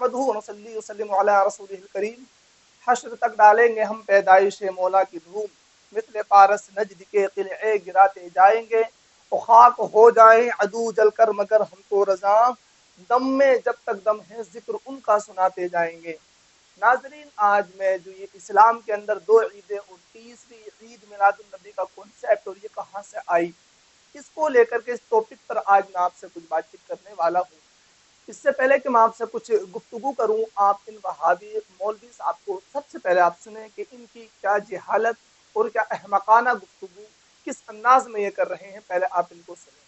نحمدہ ونصلی وسلم علی رسولہ الکریم۔ حشر تک ڈالیں گے ہم پیدائش مولا کی دھوم، مثل پارس نجد کے قلعے گراتے جائیں گے، اور خاک ہو جائیں عدو جل کر مگر ہم کو رضا، دم میں جب تک دم ہے ذکر ان کا سناتے جائیں گے۔ ناظرین، آج میں جو یہ اسلام کے اندر دو عیدیں اور تیسری عید میلاد النبی کا کانسیپٹ اور یہ کہاں سے آئی، اس کو لے کر کے اس ٹاپک پر آج میں آپ سے کچھ بات چیت کرنے والا ہوں۔ اس سے پہلے کہ میں آپ سے کچھ گفتگو کروں، آپ ان وہابی مولوی صاحب کو سب سے پہلے آپ سنیں کہ ان کی کیا جہالت اور کیا احمقانہ گفتگو کس انداز میں یہ کر رہے ہیں، پہلے آپ ان کو سنیں۔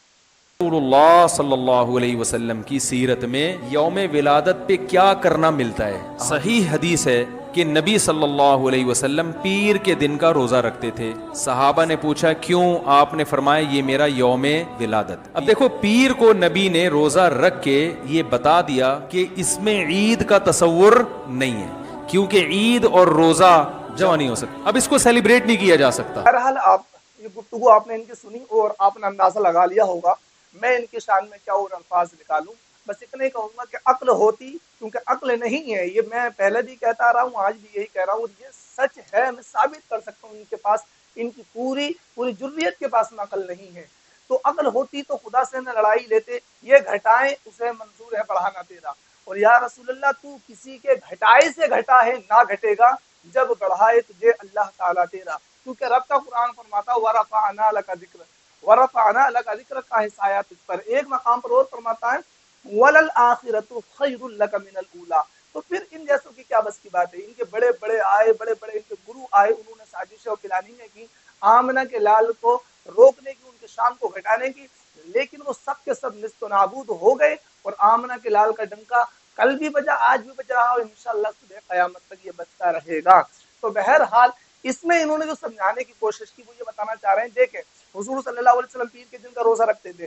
رسول اللہ صلی اللہ علیہ وسلم کی سیرت میں یوم ولادت پہ کیا کرنا ملتا ہے؟ صحیح حدیث ہے کہ نبی صلی اللہ علیہ وسلم پیر کے دن کا روزہ رکھتے تھے۔ صحابہ نے پوچھا کیوں؟ آپ نے فرمایا یہ میرا یوم ولادت۔ اب دیکھو، پیر کو نبی نے روزہ رکھ کے یہ بتا دیا کہ اس میں عید کا تصور نہیں ہے، کیونکہ عید اور روزہ جمع نہیں ہو سکتا، اب اس کو سیلیبریٹ نہیں کیا جا سکتا۔ بہرحال آپ یہ گفتگو آپ نے ان کی سنی اور آپ نے اندازہ لگا لیا ہوگا میں ان کی شان میں کیا اور الفاظ نکالوں۔ بس اتنا ہی کہوں گا کہ عقل ہوتی، کیونکہ عقل نہیں ہے، یہ میں پہلے بھی کہتا رہا ہوں، آج بھی یہی کہہ رہا ہوں، اور یہ سچ ہے، میں ثابت کر سکتا ہوں ان کے پاس، ان کی پوری جرریت کے پاس عقل نہیں ہے۔ تو عقل ہوتی تو خدا سے نہ لڑائی لیتے، یہ گھٹائیں اسے منظور ہے بڑھانا تیرا، اور یا رسول اللہ تو کسی کے گھٹائے سے گھٹا ہے، نہ گھٹے گا جب بڑھائے تجھے اللہ تعالیٰ تیرا، کیونککہ رب کا قرآن فرماتا وَرَفَعْنَا لَكَ ذِكْرَكَ، وَرَفَعْنَا لَكَ ذِكْرَكَ کا حصہ تجھ پر، ایک مقام پر اور فرماتا ہے وَلَلْآخِرَةُ خَيْرٌ لَكَ مِنَ الْأُولَىٰ۔ تو پھر ان جیسوں کی کیا بس کی بات ہے؟ ان کے بڑے بڑے آئے، بڑے بڑے ان کے گرو آئے، انہوں نے سازشیں اور پلاننگیں کی آمنہ کے لال کو روکنے کی، ان کے شان کو گھٹانے کی، لیکن وہ سب کے سب نیست و نابود ہو گئے، اور آمنہ کے لال کا ڈنکا کل بھی بجا، آج بھی بج رہا، اور انشاءاللہ صبح قیامت تک یہ بجتا رہے گا۔ تو بہرحال اس میں انہوں نے جو سمجھانے کی کوشش کی وہ یہ بتانا چاہ رہے ہیں، دیکھیں حضور صلی اللہ علیہ وسلم پیر کے دن کا روزہ رکھتے تھے،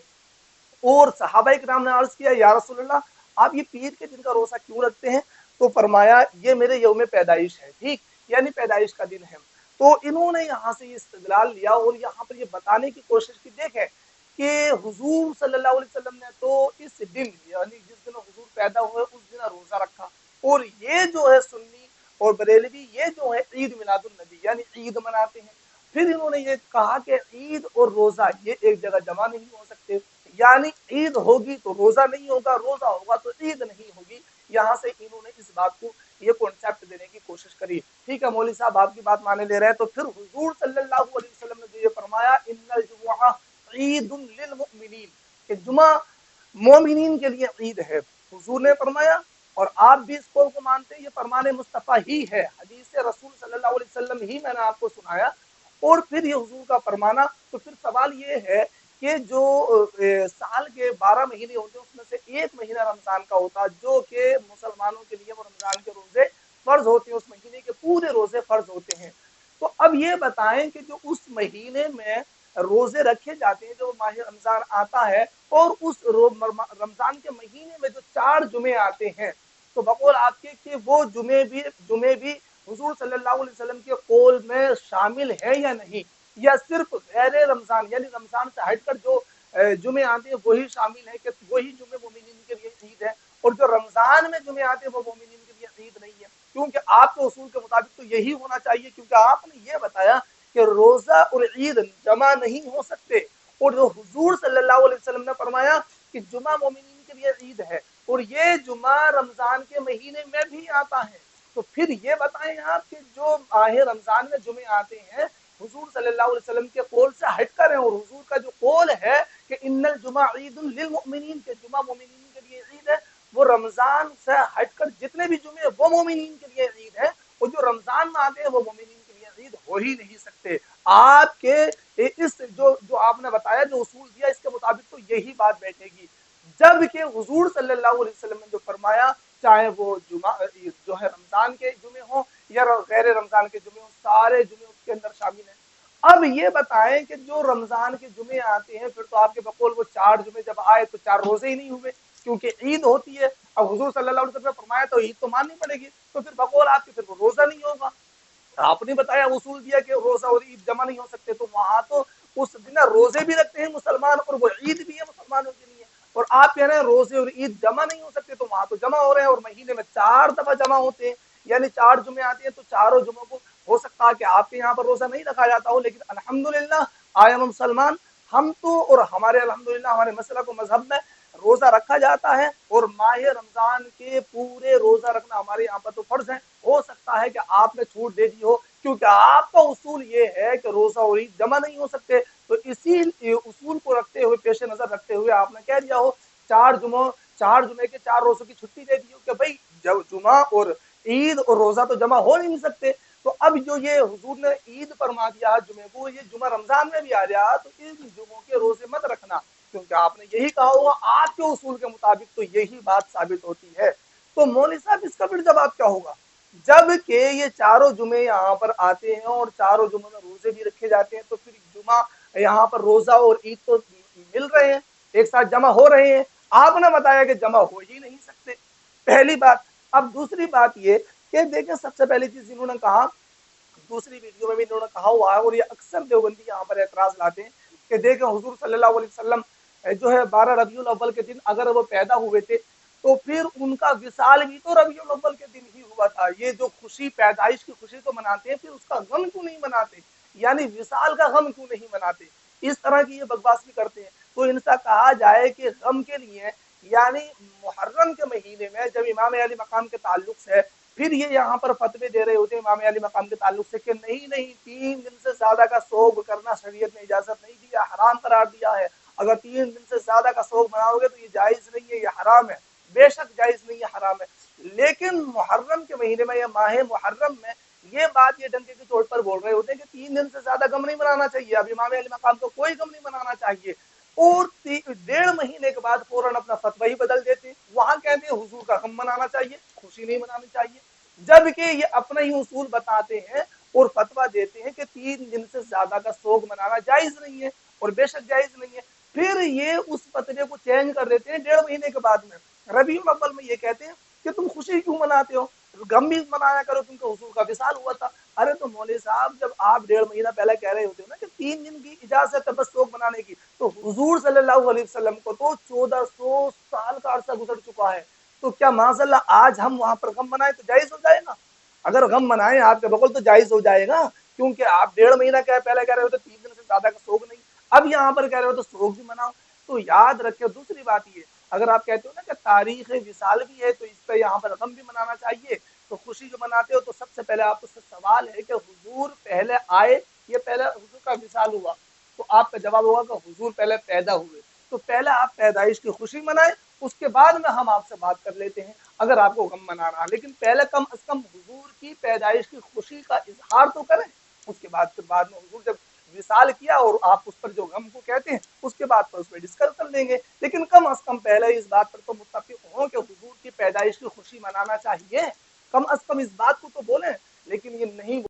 اور صحابہ کرام نے عرض کیا یا رسول اللہ آپ یہ پیر کے دن کا روزہ کیوں رکھتے ہیں؟ تو فرمایا یہ میرے یوم پیدائش ہے، ٹھیک، یعنی پیدائش کا دن ہے۔ تو انہوں نے یہاں سے یہ استدلال لیا اور یہاں پر یہ بتانے کی کوشش کی، دیکھیں کہ حضور صلی اللہ علیہ وسلم نے تو اس دن یعنی جس دن حضور پیدا ہوئے اس دن روزہ رکھا، اور یہ جو ہے سنی اور بریلوی یہ جو ہے عید میلاد النبی یعنی عید مناتے ہیں۔ پھر انہوں نے یہ کہا کہ عید اور روزہ یہ ایک جگہ جمع نہیں ہو سکتے، یعنی عید ہوگی تو روزہ نہیں ہوگا، روزہ ہوگا تو عید نہیں ہوگی۔ یہاں سے انہوں نے اس بات کو یہ کانسیپٹ دینے کی کوشش کری۔ ٹھیک ہے مولوی صاحب آپ کی بات مانے لے رہے ہیں، تو پھر حضور صلی اللہ علیہ وسلم نے جو یہ فرمایا ان الجمعہ عید للمؤمنین، کہ جمعہ مومنین کے لیے عید ہے، حضور نے فرمایا، اور آپ بھی اس قول کو مانتے ہیں، یہ فرمان مصطفیٰ ہی ہے، حدیث رسول صلی اللہ علیہ وسلم ہی میں نے آپ کو سنایا، اور پھر یہ حضور کا فرمانا۔ تو پھر سوال یہ ہے کہ جو سال کے 12 مہینے ہوتے ہیں اس میں سے ایک مہینہ رمضان کا ہوتا ہے، جو کہ مسلمانوں کے لیے وہ رمضان کے روزے فرض ہوتے ہیں، اس مہینے کے پورے روزے فرض ہوتے ہیں۔ تو اب یہ بتائیں کہ جو اس مہینے میں روزے رکھے جاتے ہیں، جو ماہ رمضان آتا ہے، اور اس رمضان کے مہینے میں جو 4 جمعے آتے ہیں، تو بقول آپ کے کہ وہ جمعے بھی حضور صلی اللہ علیہ وسلم کے قول میں شامل ہے یا نہیں، یا صرف غیر رمضان یعنی رمضان سے ہٹ کر جو جمعے آتے ہیں وہی شامل ہے، کہ وہی جمعے مومنین کے لیے عید ہے، اور جو رمضان میں جمعے آتے ہیں وہ مومنین کے لیے عید نہیں ہے؟ کیونکہ آپ کے اصول کے مطابق تو یہی ہونا چاہیے، کیونکہ آپ نے یہ بتایا کہ روزہ اور عید جمع نہیں ہو سکتے، اور جو حضور صلی اللہ علیہ وسلم نے فرمایا کہ جمعہ مومنین کے لیے عید ہے، اور یہ جمعہ رمضان کے مہینے میں بھی آتا ہے، تو پھر یہ بتائیں آپ کہ جو ماہ رمضان میں جمعے آتے ہیں حضور صلی اللہ علیہ وسلم کے قول سے ہٹ کر ہیں، اور حضور کا جو قول ہے کہ ان الجمعہ عید للمؤمنین، کہ جمعہ مومنین کے لیے عید ہے، وہ رمضان سے ہٹ کر جتنے بھی جمعے وہ مومنین کے لیے عید ہے، اور جو رمضان میں آتے ہیں وہ مومنین کے لیے عید ہو ہی نہیں سکتے۔ آپ کے اس جو آپ نے بتایا، جو اصول دیا، اس کے مطابق تو یہی بات بیٹھے گی، جب کہ حضور صلی اللہ علیہ وسلم نے جو فرمایا چاہے وہ جمعہ جو ہے رمضان کے جمعے ہوں یا غیر رمضان کے جمعے ہوں، سارے جمعے اس کے اندر شامل ہیں۔ اب یہ بتائیں کہ جو رمضان کے جمعے آتے ہیں، پھر تو آپ کے بقول وہ 4 جمعے جب آئے تو 4 روزے ہی نہیں ہوئے، کیونکہ عید ہوتی ہے۔ اب حضور صلی اللہ علیہ وسلم نے فرمایا تو عید تو ماننی پڑے گی، تو پھر بقول آپ کے پھر وہ روزہ نہیں ہوگا۔ آپ نے بتایا اصول دیا کہ روزہ اور عید جمع نہیں ہو سکتے، تو وہاں تو اس دن روزے بھی رکھتے ہیں مسلمان اور وہ عید بھی ہے مسلمانوں کے لیے، اور آپ کہہ رہے ہیں روزے اور عید جمع نہیں ہو سکتے، تو وہاں تو جمع ہو رہے ہیں اور مہینے میں 4 دفعہ جمع ہوتے ہیں، یعنی 4 جمعے آتے ہیں، تو چاروں جمعوں کو ہو سکتا ہے کہ آپ کے یہاں پر روزہ نہیں رکھا جاتا ہو، لیکن الحمدللہ آئے ہم مسلمان، ہم تو اور ہمارے الحمدللہ ہمارے مسلک و مذہب میں روزہ رکھا جاتا ہے، اور ماہ رمضان کے پورے روزہ رکھنا ہمارے یہاں پر تو فرض ہے۔ ہو سکتا ہے کہ آپ نے چھوٹ دے دی ہو، کیونکہ آپ کا اصول یہ ہے کہ روزہ اور عید جمع نہیں ہو سکتے، تو اسی اصول کو رکھتے ہوئے، پیش نظر رکھتے ہوئے آپ نے کہہ دیا ہو 4 جمعے کے 4 روزوں کی چھٹی دے دی ہو کہ بھائی جب جمعہ اور عید اور روزہ تو جمع ہو نہیں سکتے، تو اب جو یہ حضور نے عید فرما دیا جمعے کو، یہ جمعہ رمضان میں بھی آ جائے تو ان جمعوں کے روزے مت رکھنا، کیونکہ آپ نے یہی کہا ہوگا، آپ کے اصول کے مطابق تو یہی بات ثابت ہوتی ہے۔ تو مولوی صاحب اس کا پھر جواب کیا ہوگا؟ جب کہ یہ چاروں جمعے یہاں پر آتے ہیں اور چاروں جمعوں میں روزے بھی رکھے جاتے ہیں، تو پھر جمعہ یہاں پر روزہ اور عید تو مل رہے ہیں، ایک ساتھ جمع ہو رہے ہیں، آپ نے بتایا کہ جمع ہو ہی نہیں سکتے، پہلی بات۔ اب دوسری بات یہ کہ دیکھیں، سب سے پہلی چیز انہوں نے کہا، دوسری ویڈیو میں بھی انہوں نے کہا ہوا ہے، اور یہ اکثر دیوبندی یہاں پر اعتراض لاتے ہیں کہ دیکھیں حضور صلی اللہ علیہ وسلم جو ہے 12 ربیع الاول کے دن اگر وہ پیدا ہوئے تھے تو پھر ان کا وصال بھی تو ربیع الاول کے دن ہی ہوا تھا، یہ جو خوشی، پیدائش کی خوشی تو مناتے ہیں، پھر اس کا غم کیوں نہیں مناتے، یعنی وصال کا غم کیوں نہیں مناتے؟ اس طرح کی یہ بکواس بھی کرتے ہیں۔ تو ان سے کہا جائے کہ غم کے لیے، یعنی محرم کے مہینے میں جب امام علی مقام کے تعلق سے پھر یہ یہاں پر فتوے دے رہے ہوتے ہیں امام علی مقام کے تعلق سے کہ نہیں 3 دن سے زیادہ کا سوگ کرنا شریعت نے اجازت نہیں دی ہے، حرام قرار دیا ہے، اگر 3 دن سے زیادہ کا سوگ مناؤ گے تو یہ جائز نہیں ہے، یہ حرام ہے۔ بے شک جائز نہیں ہے، حرام ہے، لیکن محرم کے مہینے میں یا ماہ محرم میں یہ بات یہ ڈنکے کی چوٹ پر بول رہے ہوتے ہیں کہ 3 دن سے زیادہ غم نہیں منانا چاہیے، اب امام علی مقام کو کوئی غم نہیں منانا چاہیے، اور 1.5 مہینے کے بعد فوراً اپنا فتوی ہی بدل دیتے ہیں، وہاں کہتے ہیں حضور کا غم منانا چاہیے، خوشی نہیں منانی چاہیے، جبکہ یہ اپنا ہی اصول بتاتے ہیں اور فتویٰ دیتے ہیں کہ 3 دن سے زیادہ کا سوگ منانا جائز نہیں ہے، اور بے شک جائز نہیں ہے، پھر یہ اس فتوے کو چینج کر دیتے ہیں 1.5 مہینے کے بعد میں ربیع الاول میں یہ کہتے ہیں کہ تم خوشی کیوں مناتے ہو، غم بھی منایا کرو کیونکہ حضور کا وصال ہوا تھا۔ ارے تو مولوی صاحب، جب آپ 1.5 مہینہ پہلے کہہ رہے ہوتے ہو نا کہ 3 دن کی اجازت ہے بس سوگ منانے کی، تو حضور صلی اللہ علیہ وسلم کو تو 1400 سال کا عرصہ گزر چکا ہے، تو کیا معاذ اللہ آج ہم وہاں پر غم منائیں تو جائز ہو جائے گا؟ اگر غم منائیں آپ کے بقول تو جائز ہو جائے گا، کیونکہ آپ 1.5 مہینہ پہلے کہہ رہے ہو تو 3 دن سے زیادہ کا سوگ نہیں، اب یہاں پر کہہ رہے ہو تو سوگ بھی مناؤ۔ تو یاد رکھے، دوسری بات یہ، اگر آپ کہتے ہو نا کہ تاریخ وصال بھی ہے تو اس پہ یہاں پر غم بھی منانا چاہیے، تو خوشی جو مناتے ہو تو سب سے پہلے آپ سے سوال ہے کہ حضور پہلے آئے یہ پہلے حضور کا وصال ہوا؟ تو آپ کا جواب ہوگا کہ حضور پہلے پیدا ہوئے، تو پہلے آپ پیدائش کی خوشی منائیں، اس کے بعد میں ہم آپ سے بات کر لیتے ہیں اگر آپ کو غم منانا، لیکن پہلے کم از کم حضور کی پیدائش کی خوشی کا اظہار تو کریں، اس کے بعد پھر بعد میں حضور جب وصال کیا اور آپ اس پر جو غم کو کہتے ہیں اس کے بعد پر اس پہ ڈسکس کر لیں گے، لیکن کم از کم پہلے اس بات پر تو متفق ہوں کہ حضور کی پیدائش کی خوشی منانا چاہیے، کم از کم اس بات کو تو بولیں، لیکن یہ نہیں